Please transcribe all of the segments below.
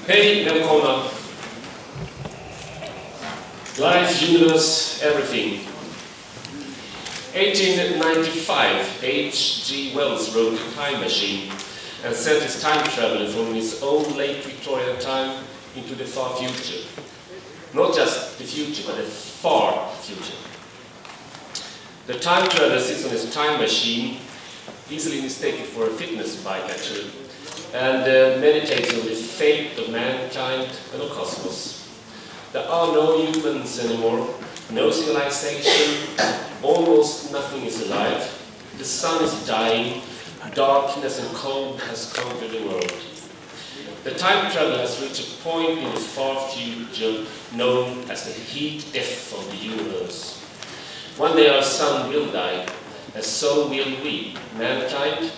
Hej, välkomna! Life, universe, everything. 1895, H.G. Wells wrote A Time Machine and sent his time traveler from his own late Victorian time into the far future. Not just the future, but the far future. The time traveler sits on his time machine, easily mistaken for a fitness bike actually, and meditates on the fate of mankind and of cosmos. There are no humans anymore, no civilization, almost nothing is alive. The sun is dying, darkness and cold has conquered the world. The time traveler has reached a point in the far future known as the heat death of the universe. One day our sun will die, and so will we, mankind,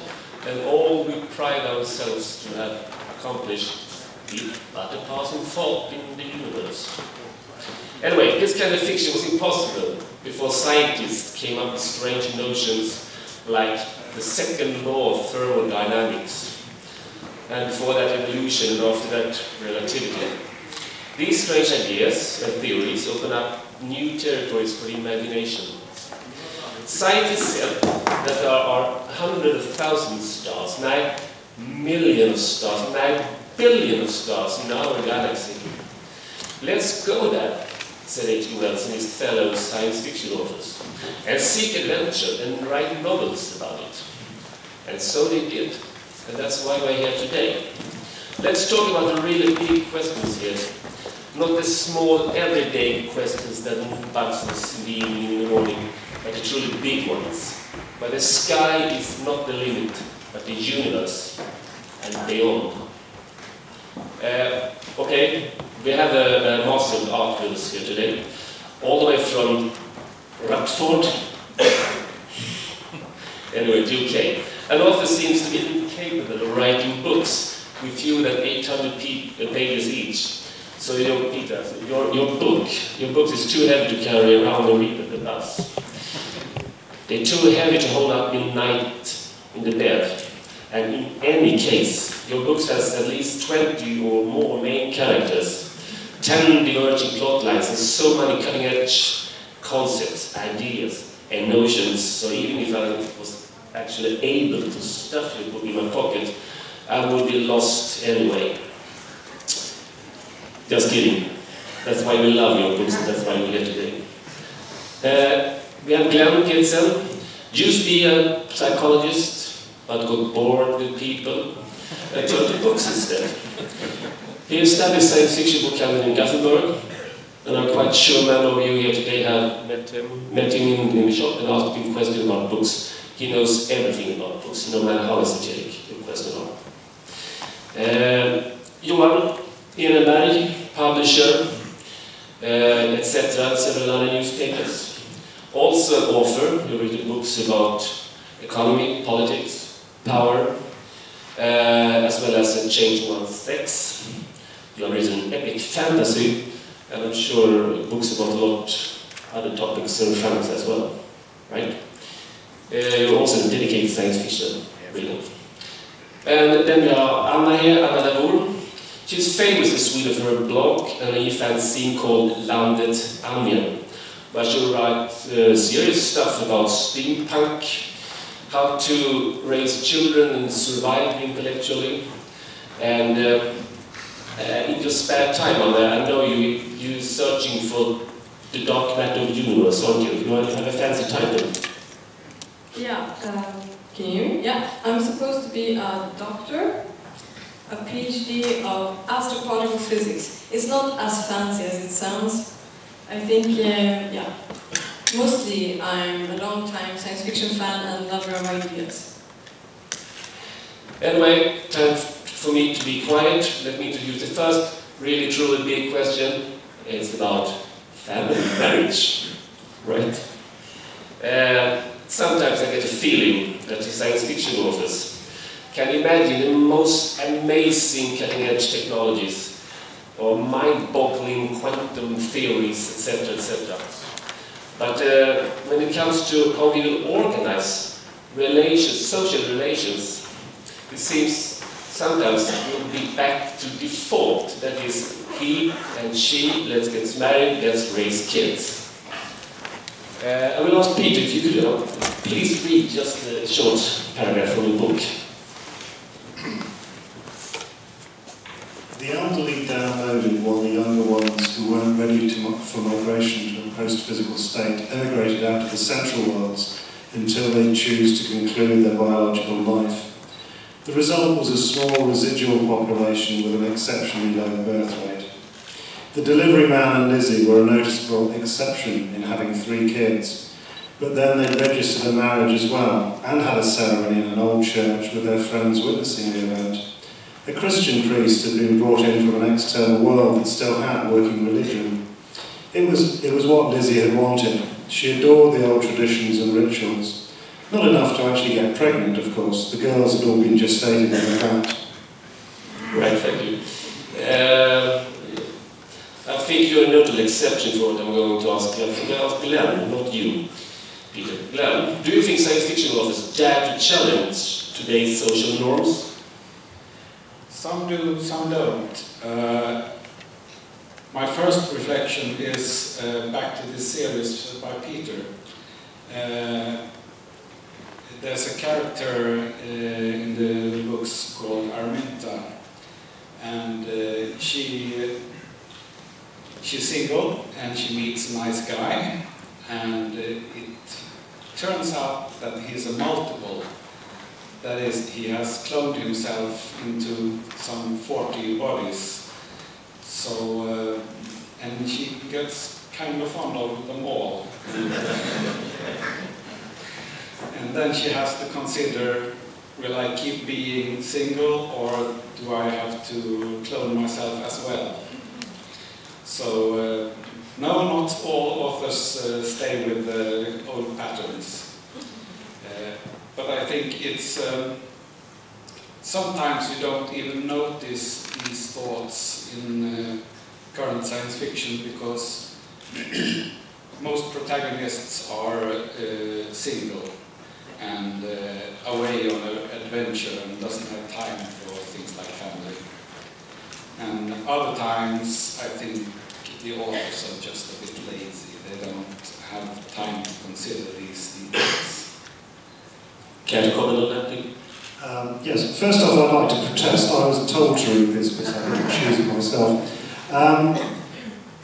and all we pride ourselves to have accomplished, but a passing fault in the universe. Anyway, this kind of fiction was impossible before scientists came up with strange notions like the second law of thermodynamics, and before that evolution, and after that relativity. These strange ideas and theories open up new territories for the imagination. Scientists said that there are hundreds of thousands of stars, 9 million of stars, 9 billion of stars in our galaxy. Let's go there, said H.G. Wells and his fellow science fiction authors, and seek adventure and write novels about it. And so they did, and that's why we're here today. Let's talk about the really big questions here. Not the small, everyday questions that bugs us in the evening, in the morning, but the truly big ones. But the sky is not the limit, but the universe and beyond. Okay, we have a master of art with us here today, all the way from Radford, anyway, UK. An author seems to be incapable of writing books with fewer than 800 pages each. So you know, Peter, your book is too heavy to carry around and read at the bus. They're too heavy to hold up in night in the bed. And in any case, your book has at least 20 or more main characters, 10 diverging plot lines, and so many cutting-edge concepts, ideas, and notions. So even if I was actually able to stuff your book in my pocket, I would be lost anyway. Just kidding. That's why we love your books, and that's why we're here today. We have Glenn Petersen. Used to be a psychologist, but got bored with people and turned to books instead. He established science fiction book cabinet in Gothenburg, and I'm quite sure many of you here today have met him in the shop and asked him questions about books. He knows everything about books, no matter how esoteric your question are. Johan, Ehrenberg, publisher, etc., several other newspapers. Also an author who written books about economy, politics, power, as well as changing one's sex. You have written epic fantasy, and I'm sure books about a lot of other topics and genres as well, right? You're also a dedicated science fiction, brilliant. And then we have Anna here, Anna Davour. She's famous in Sweden for her blog and a fanzine called Livet, where she writes serious stuff about steampunk, how to raise children and survive intellectually. And in your spare time, Anna, I know you're searching for the dark matter of the universe, aren't you? You have a fancy title. Yeah, can you hear me? Yeah, I'm supposed to be a doctor. A PhD of astroparticle physics. It's not as fancy as it sounds. I think, yeah, mostly I'm a long-time science fiction fan and lover of ideas. Anyway, time for me to be quiet. Let me introduce the first really truly big question. It's about family marriage, right? Sometimes I get a feeling that the science fiction authors can imagine the most amazing cutting-edge technologies or mind-boggling quantum theories, etc., etc. But when it comes to how we will organize relations, social relations, it seems sometimes we'll be back to default. That is, he and she, let's get married, let's raise kids. I will ask Peter if you could please read just a short paragraph from the book. The elderly downloaded while the younger ones who weren't ready for migration to a post-physical state emigrated out of the central worlds until they choose to conclude their biological life. The result was a small residual population with an exceptionally low birth rate. The delivery man and Lizzie were a noticeable exception in having 3 kids, but then they registered a marriage as well and had a ceremony in an old church with their friends witnessing the event. A Christian priest had been brought in from an external world that still had working religion. It was what Lizzie had wanted. She adored the old traditions and rituals. Not enough to actually get pregnant, of course. The girls had all been gestated in the vat. Right, thank you. I think you're a notable exception for what I'm going to ask. I'm going to ask Glenn, not you, Peter. Glenn, do you think science fiction authors dare to challenge today's social norms? Some do, some don't. My first reflection is back to this series by Peter. There's a character in the books called Arminta, and she's single and she meets a nice guy, and it turns out that he's a multiple. That is, he has cloned himself into some 40 bodies. So, and she gets kind of fond of them all. And then she has to consider, will I keep being single or do I have to clone myself as well? So, no, not all authors stay with the old patterns. But I think it's, sometimes you don't even notice these thoughts in current science fiction because most protagonists are single and away on an adventure and doesn't have time for things like family. And other times I think the authors are just a bit lazy. They don't have time to consider these details. Care to comment on that, please? Yes, first off I'd like to protest. I was told to read this because I didn't choose it myself.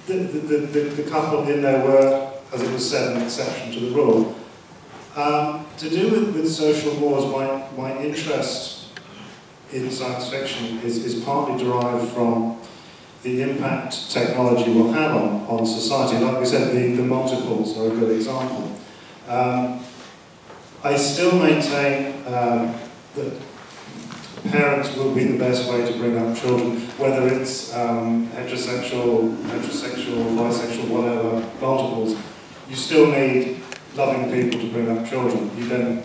The couple in there were, as it was said, an exception to the rule. To do with social wars, my interest in science fiction is partly derived from the impact technology will have on society. Like we said, the multiples are a good example. I still maintain that parents will be the best way to bring up children, whether it's heterosexual, bisexual, whatever, multiples. You still need loving people to bring up children. You don't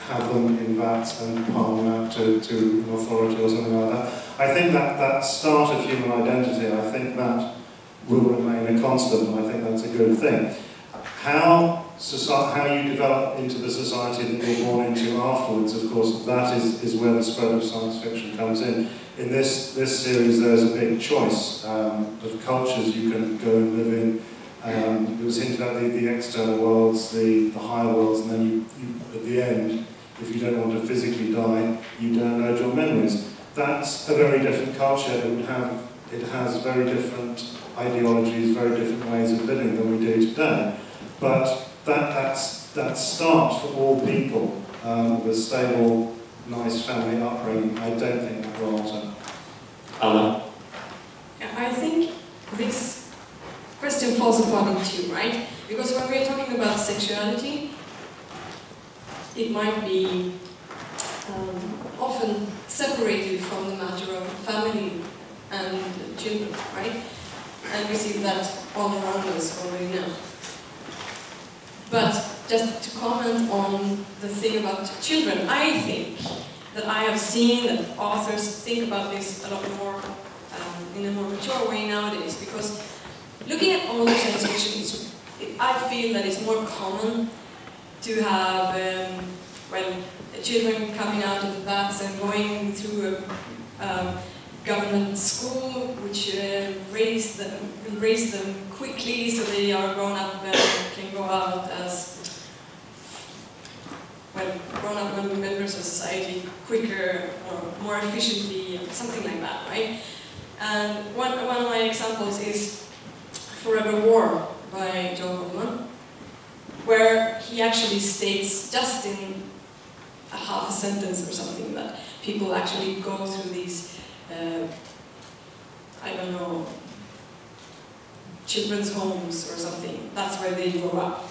have them in vats and palm them out to an authority or something like that. I think that start of human identity, I think that will remain a constant, and I think that's a good thing. How you develop into the society that you're born into afterwards, of course, that is where the spread of science fiction comes in. In this series, there's a big choice of cultures you can go and live in. It was hinted at the external worlds, the higher worlds, and then you, at the end, if you don't want to physically die, you download your memories. That's a very different culture. It has very different ideologies, very different ways of living than we do today. But that start for all people with a stable, nice family upbringing, I don't think that will alter. Anna? I think this question falls apart in two, right? Because when we're talking about sexuality, it might be often separated from the matter of family and children, right? And we see that all around us already now. But just to comment on the thing about children, I think that I have seen that authors think about this a lot more in a more mature way nowadays, because looking at older science fiction, I feel that it's more common to have children coming out of the vats and going through government school, which raise them quickly so they are grown up and can go out as grown-up members of society quicker or more efficiently, something like that, right? And one of my examples is Forever War by Johan, where he actually states just in a half a sentence or something that people actually go through these, I don't know, children's homes or something. That's where they grow up.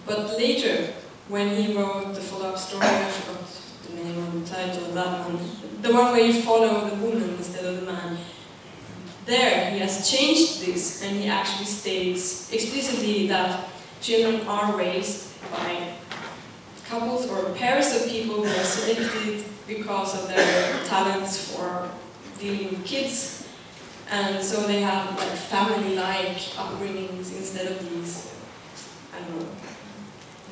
But later, when he wrote the follow-up story, I forgot the name of the title of that one, the one where you follow the woman instead of the man, there he has changed this, and he actually states explicitly that children are raised by couples or pairs of people who are selected because of their talents for dealing with kids, and so they have like family-like upbringings instead of these, I don't know,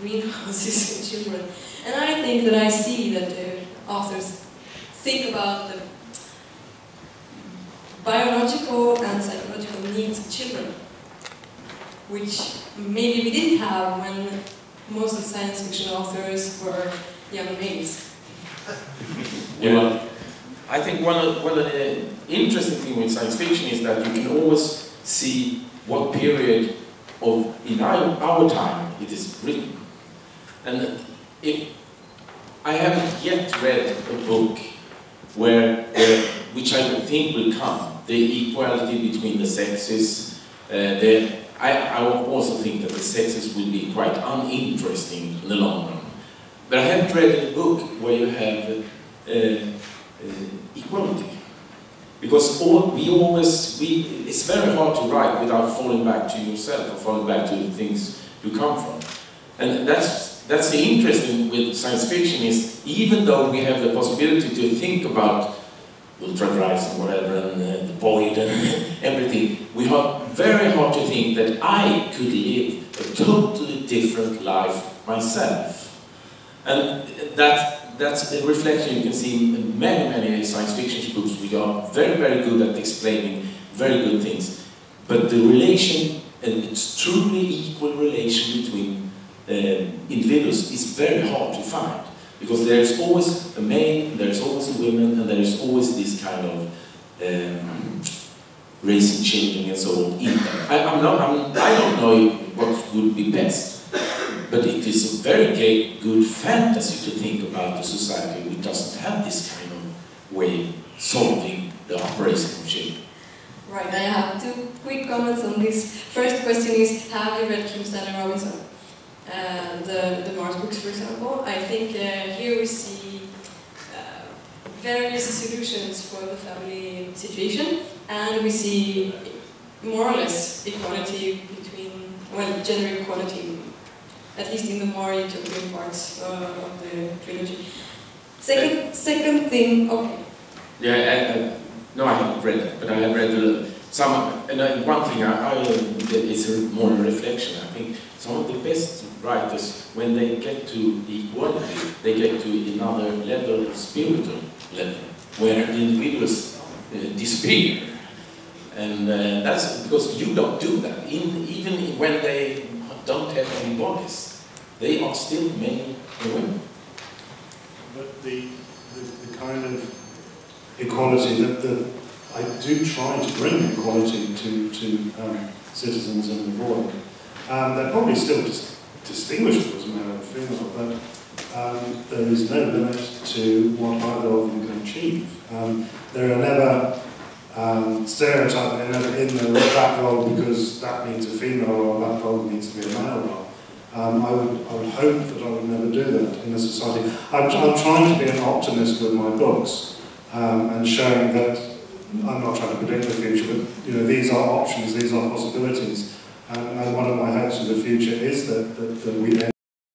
greenhouses and children. And I think that I see that authors think about the biological and psychological needs of children, which maybe we didn't have when most of science fiction authors were young males. Well, I think one of the interesting things with science fiction is that you can always see what period of in our time it is written. And if I haven't yet read a book where, which I think will come, the equality between the sexes. I also think that the sexes will be quite uninteresting in the long run. But I haven't read a book where you have equality. Because it's very hard to write without falling back to yourself or falling back to the things you come from. And that's the interesting with science fiction is, even though we have the possibility to think about ultra drives and whatever, and the void and everything, we are very hard to think that I could live a totally different life myself. And that's a reflection you can see in many science fiction books. We are very, very good at explaining very good things. But the relation, and it's truly equal relation between individuals is very hard to find. Because there's always a male, there's always a woman, and there's always this kind of raising children and so on in there. I don't know what would be best, but it is a very good fantasy to think about a society which doesn't have this kind of way of solving the operation of children. Right, I have 2 quick comments on this. First question is, have you read Kim Stanley Robinson? The Mars books, for example. I think here we see various solutions for the family situation, and we see more or less equality between, well, gender equality, at least in the more utopian parts of the trilogy. Second thing, okay. Yeah, no, I haven't read that, but I have read some, and one thing it's more a reflection. I think some of the best writers, when they get to equality, they get to another level, spiritual level, where individuals disappear. And that's because you don't do that. Even when they don't have any bodies, they are still men and women. But the kind of equality that I do try to bring equality to citizens in the void. They're probably still distinguishable as male and female, but there is no limit to what either of them can achieve. There are never stereotypes in the that role because that means a female role, that role needs to be a male role. I would hope that I would never do that in a society. I'm trying to be an optimist with my books and showing that I'm not trying to predict the future, but these are options, these are possibilities. And one of my hopes for the future is that we